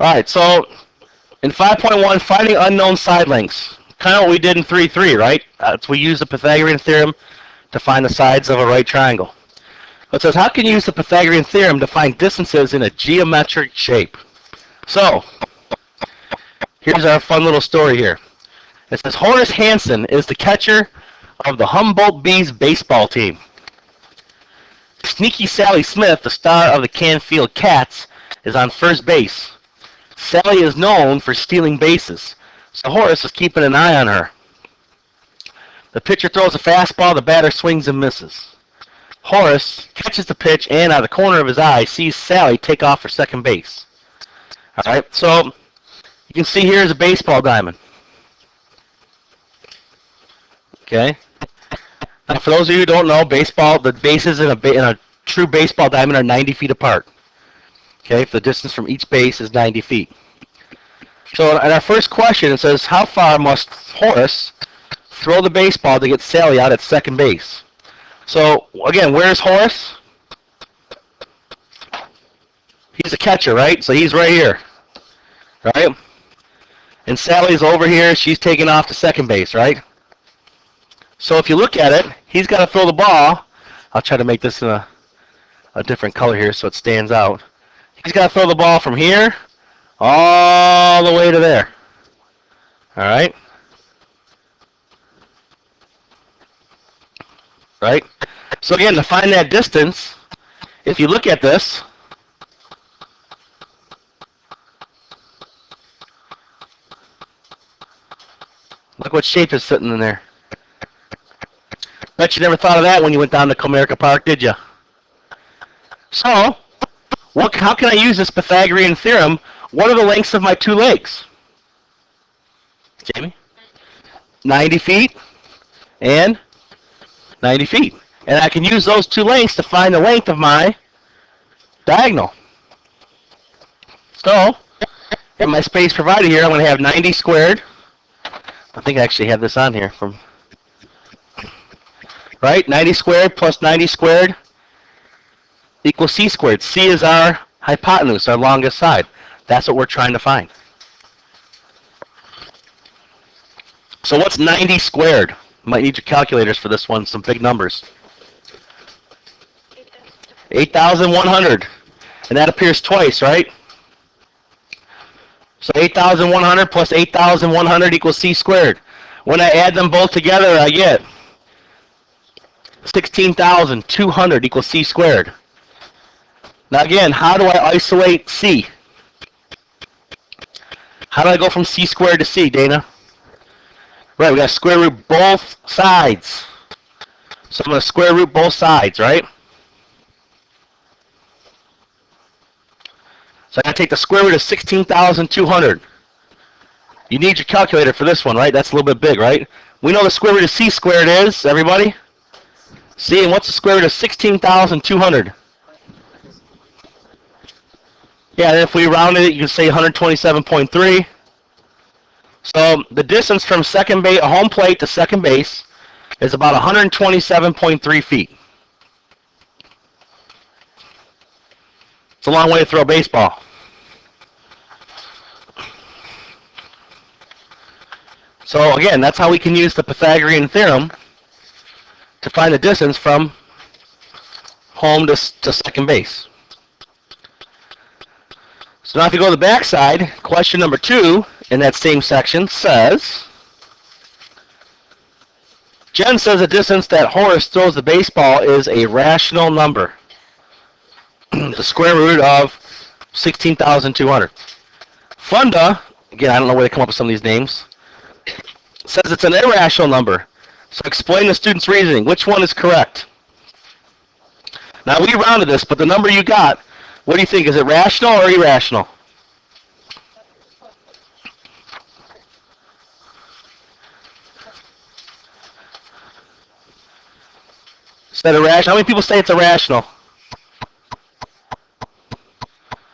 All right, so in 5.1, finding unknown side lengths. Kind of what we did in 3.3, right? So we use the Pythagorean Theorem to find the sides of a right triangle. It says, how can you use the Pythagorean Theorem to find distances in a geometric shape? So, here's our fun little story here. It says, Horace Hansen is the catcher of the Humboldt Bees baseball team. Sneaky Sally Smith, the star of the Canfield Cats, is on first base. Sally is known for stealing bases, so Horace is keeping an eye on her. The pitcher throws a fastball, the batter swings and misses. Horace catches the pitch and, out of the corner of his eye, sees Sally take off for second base. All right, so you can see here's a baseball diamond. Okay. Now, for those of you who don't know, baseball, the bases in a true baseball diamond are 90 feet apart. Okay, if the distance from each base is 90 feet. So in our first question, it says, how far must Horace throw the baseball to get Sally out at second base? So, again, where's Horace? He's a catcher, right? So he's right here, right? And Sally's over here. She's taking off to second base, right? So if you look at it, he's got to throw the ball. I'll try to make this in a different color here so it stands out. He's got to throw the ball from here all the way to there. All right? Right? So again, to find that distance, if you look at this, look what shape is sitting in there. Bet you never thought of that when you went down to Comerica Park, did you? So, how can I use this Pythagorean theorem? What are the lengths of my two legs? Jamie? 90 feet and 90 feet. And I can use those two lengths to find the length of my diagonal. So, in my space provided here, I'm going to have 90 squared. I think I actually have this on here. Right? 90 squared plus 90 squared equals c squared. C is our hypotenuse, our longest side. That's what we're trying to find. So what's 90 squared? Might need your calculators for this one, some big numbers. 8,100. And that appears twice, right? So 8,100 plus 8,100 equals c squared. When I add them both together, I get 16,200 equals c squared. Now again, how do I isolate c? How do I go from c squared to c, Dana? Right, we got to square root both sides. So I'm going to square root both sides, right? So I got to take the square root of 16,200. You need your calculator for this one, right? That's a little bit big, right? We know the square root of c squared is, everybody? C, and what's the square root of 16,200? Yeah, and if we rounded it, you can say 127.3. So the distance from home plate to second base is about 127.3 feet. It's a long way to throw a baseball. So again, that's how we can use the Pythagorean theorem to find the distance from home to second base. So now if you go to the back side, question number 2 in that same section says, Jen says the distance that Horace throws the baseball is a rational number. The square root of 16,200. Funda, again, I don't know where they come up with some of these names, says it's an irrational number. So explain the student's reasoning. Which one is correct? Now we rounded this, but the number you got, what do you think? Is it rational or irrational? Is that irrational? How many people say it's irrational?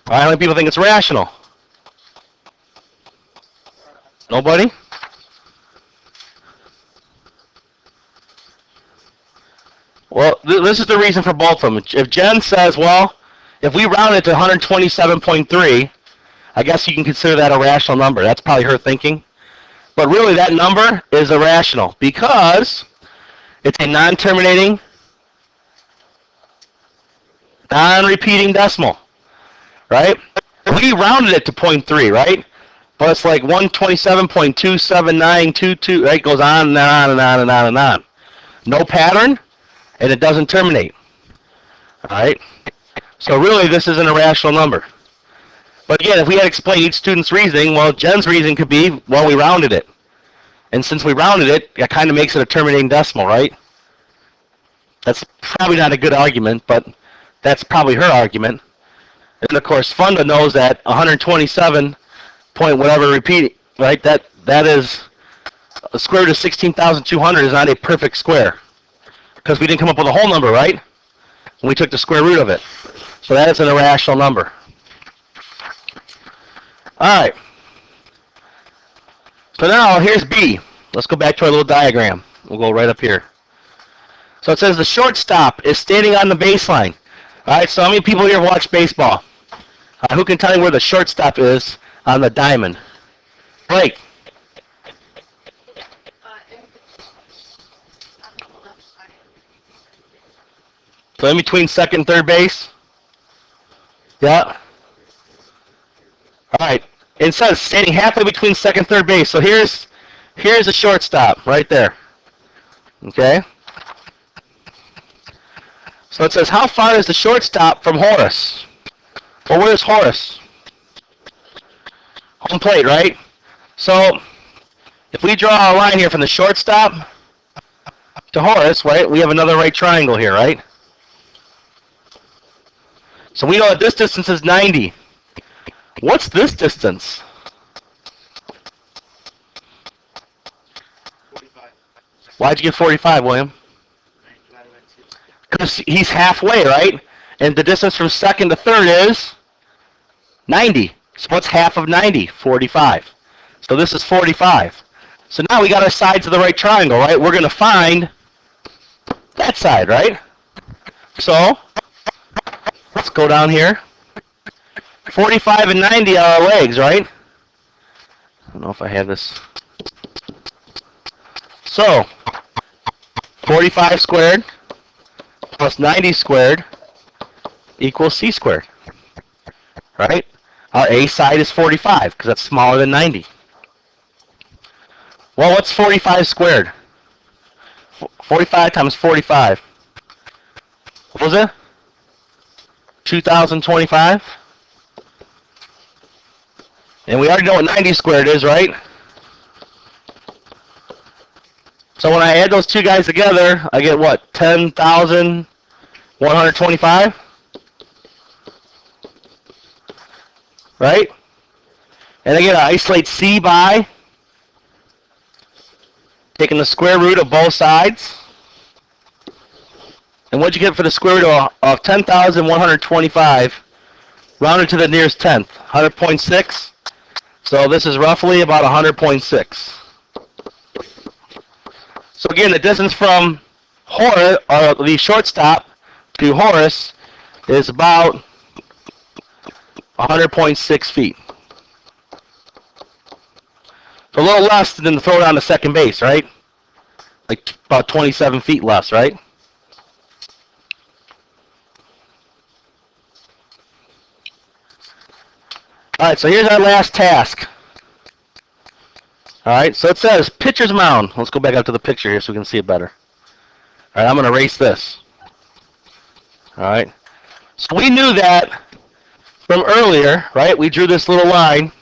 All right, how many people think it's rational? Nobody? Well, this is the reason for both of them. If Jen says, well, if we round it to 127.3, I guess you can consider that a rational number. That's probably her thinking. But really, that number is irrational because it's a non-terminating, non-repeating decimal, right? We rounded it to 0.3, right? But it's like 127.27922, right? It goes on and on and on and on and on. No pattern, and it doesn't terminate. All right? So really, this is an irrational number. But again, if we had explained each student's reasoning, well, Jen's reasoning could be, well, we rounded it. And since we rounded it, it kind of makes it a terminating decimal, right? That's probably not a good argument, but that's probably her argument. And of course, Funda knows that 127 point whatever repeating, right? That is a square root of 16,200 is not a perfect square because we didn't come up with a whole number, right? We took the square root of it. So that is an irrational number. All right. So now here's B. Let's go back to our little diagram. We'll go right up here. So it says the shortstop is standing on the baseline. All right, so how many people here watch baseball? Who can tell me where the shortstop is on the diamond? Blake. So in between second and third base? Yeah. All right. It says standing halfway between second and third base. So here's the shortstop right there. Okay. So it says how far is the shortstop from Horace? Well, where's Horace? Home plate, right? So if we draw a line here from the shortstop to Horace, right, we have another right triangle here, right? So we know that this distance is 90. What's this distance? 45. Why'd you get 45, William? Because he's halfway, right? And the distance from second to third is 90. So what's half of 90? 45. So this is 45. So now we got our sides of the right triangle, right? We're going to find that side, right? So let's go down here. 45 and 90 are our legs, right? I don't know if I have this. So 45 squared plus 90 squared equals c squared, right? Our A side is 45 because that's smaller than 90. Well, what's 45 squared? 45 times 45. What was it? 2,025? And we already know what 90 squared is, right? So when I add those two guys together, I get what? 10,125? Right? And again, I isolate C by taking the square root of both sides. And what'd you get for the square root of 10,125 rounded to the nearest tenth? 100.6. So this is roughly about 100.6. So again, the distance from Horace, or the shortstop, to Horace is about 100.6 feet. So a little less than the throw down to second base, right? Like about 27 feet less, right? All right, so here's our last task. All right, so it says pitcher's mound. Let's go back up to the picture here so we can see it better. All right, I'm going to erase this. All right, so we knew that from earlier, right? We drew this little line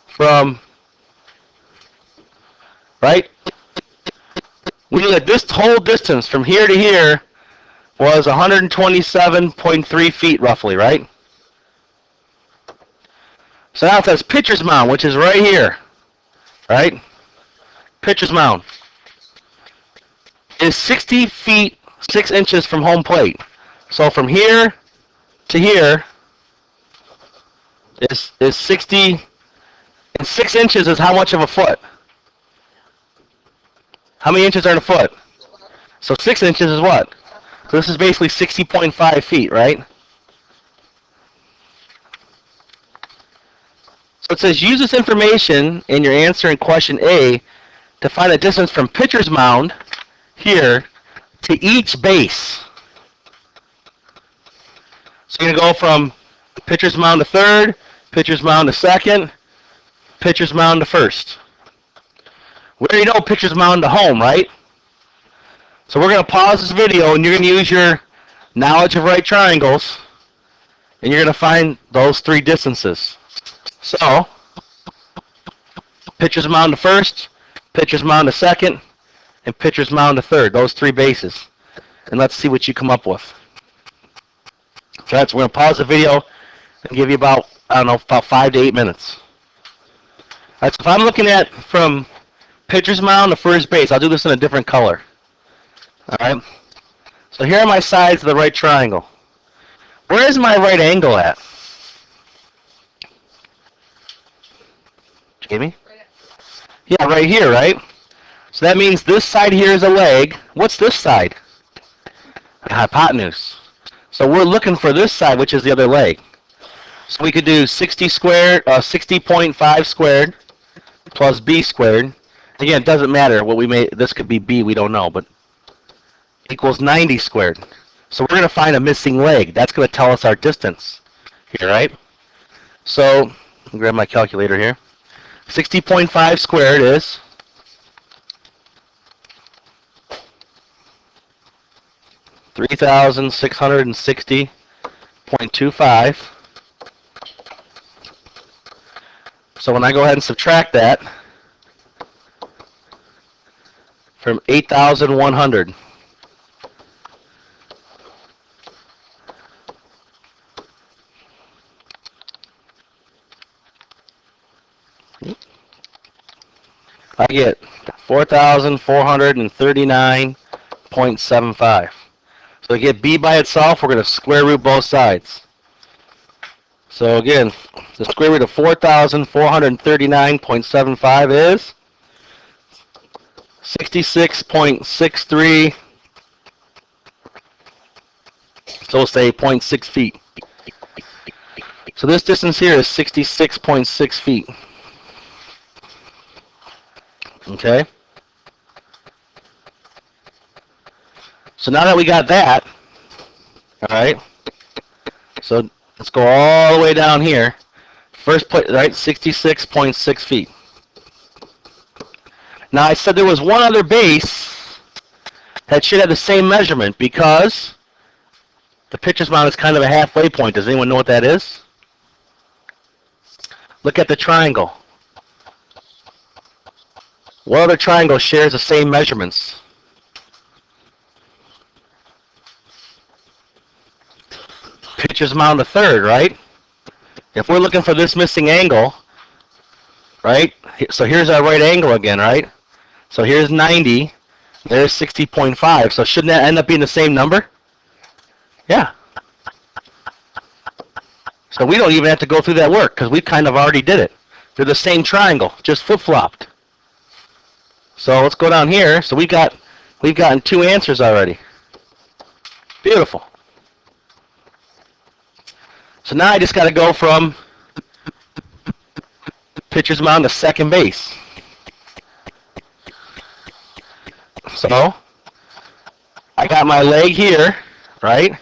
from, right? We knew that this whole distance from here to here was 127.3 feet roughly, right? So now it says pitcher's mound, which is right here, right? Pitcher's mound is 60 feet 6 inches from home plate. So from here to here is 60, and 6 inches is how much of a foot? How many inches are in a foot? So 6 inches is what? So this is basically 60.5 feet, right? So it says use this information in your answer in question A to find the distance from pitcher's mound here to each base. So you're going to go from pitcher's mound to third, pitcher's mound to second, pitcher's mound to first. We already know pitcher's mound to home, right? So we're going to pause this video and you're going to use your knowledge of right triangles and you're going to find those three distances. So, pitcher's mound to first, pitcher's mound to second, and pitcher's mound to third. Those three bases. And let's see what you come up with. So we're going to pause the video and give you about, I don't know, about 5 to 8 minutes. All right, so if I'm looking at from pitcher's mound to first base, I'll do this in a different color. All right. So here are my sides of the right triangle. Where is my right angle at? Jamie? Yeah, right here, right? So that means this side here is a leg. What's this side? A hypotenuse. So we're looking for this side, which is the other leg. So we could do 60.5 squared plus b squared. Again, it doesn't matter what we made. This could be b, we don't know, but equals 90 squared. So we're going to find a missing leg. That's going to tell us our distance here, right? So I'll grab my calculator here. 60.5 squared is 3,660.25. So when I go ahead and subtract that from 8,100, I get 4,439.75. So to get b by itself, we're going to square root both sides. So again, the square root of 4,439.75 is 66.63, so we'll say 0.6 feet. So this distance here is 66.6 feet. Okay. So now that we got that, all right, so let's go all the way down here. First place, right, 66.6 feet. Now I said there was one other base that should have the same measurement because the pitcher's mound is kind of a halfway point. Does anyone know what that is? Look at the triangle. What other triangle shares the same measurements? Pitcher's mound to third, right? If we're looking for this missing angle, right? So here's our right angle again, right? So here's 90, there's 60.5. So shouldn't that end up being the same number? Yeah. So we don't even have to go through that work because we kind of already did it. They're the same triangle, just flip-flopped. So let's go down here. So we've gotten two answers already. Beautiful. So now I just got to go from pitcher's mound to second base. So I got my leg here, right?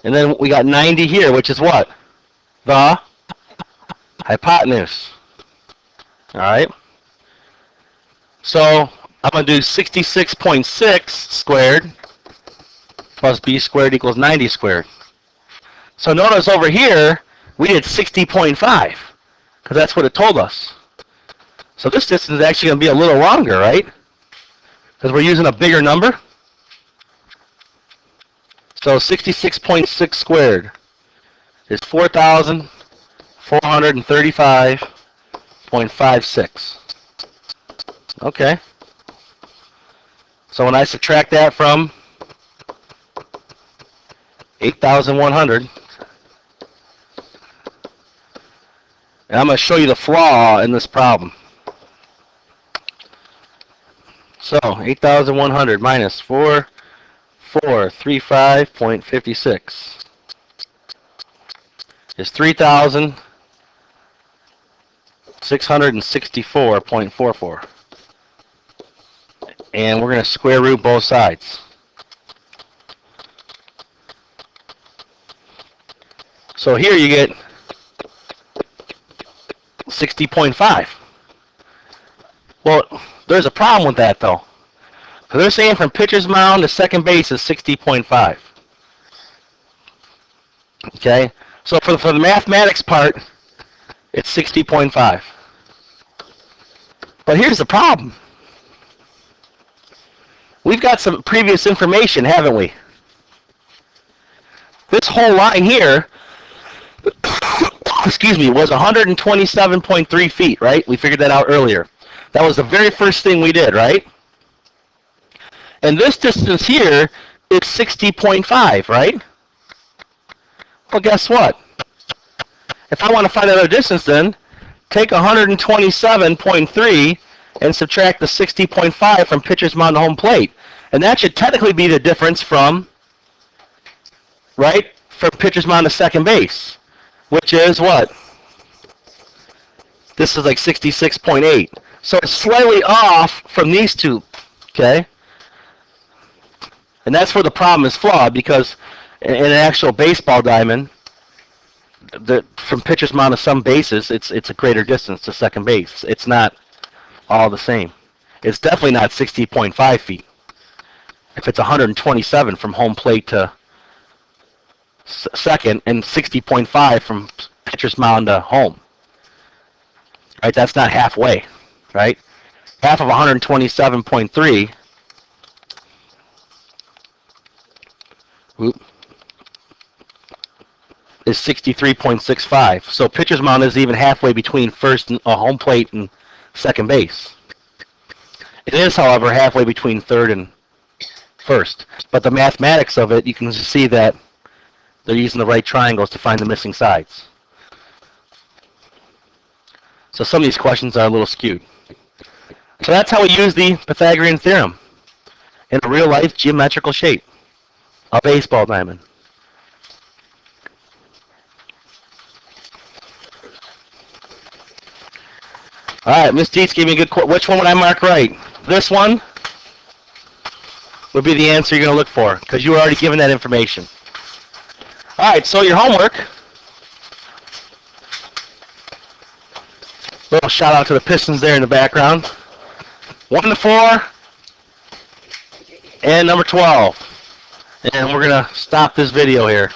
And then we got 90 here, which is what? The hypotenuse. All right? So I'm going to do 66.6 squared plus b squared equals 90 squared. So notice over here, we did 60.5 because that's what it told us. So this distance is actually going to be a little longer, right? Because we're using a bigger number. So 66.6 squared is 4,435.56. Okay. So when I subtract that from 8,100, and I'm going to show you the flaw in this problem. So 8,100 minus 4,435.56 is 3,000. 664.44. And we're going to square root both sides. So here you get 60.5. Well, there's a problem with that, though. So they're saying from pitcher's mound to second base is 60.5. Okay? So for the mathematics part, it's 60.5. But here's the problem. We've got some previous information, haven't we? This whole line here, excuse me, was 127.3 feet, right? We figured that out earlier. That was the very first thing we did, right? And this distance here is 60.5, right? Well, guess what? If I want to find another distance, then take 127.3 and subtract the 60.5 from pitcher's mound to home plate. And that should technically be the difference from, right, from pitcher's mound to second base, which is what? This is like 66.8. So it's slightly off from these two, okay? And that's where the problem is flawed, because in an actual baseball diamond, from pitcher's mound to some bases, it's a greater distance to second base. It's not all the same. It's definitely not 60.5 feet. If it's 127 from home plate to second and 60.5 from pitcher's mound to home, right? That's not halfway, right? Half of 127.3 is 63.65. So pitcher's mound is even halfway between first and home plate and second base. It is, however, halfway between third and first. But the mathematics of it, you can see that they're using the right triangles to find the missing sides. So some of these questions are a little skewed. So that's how we use the Pythagorean Theorem in a real-life geometrical shape, a baseball diamond. All right, Miss Dietz gave me a good quote. Which one would I mark right? This one would be the answer you're going to look for, because you were already given that information. All right, so your homework. Little shout out to the Pistons there in the background. 1 to 4 and number 12. And we're going to stop this video here.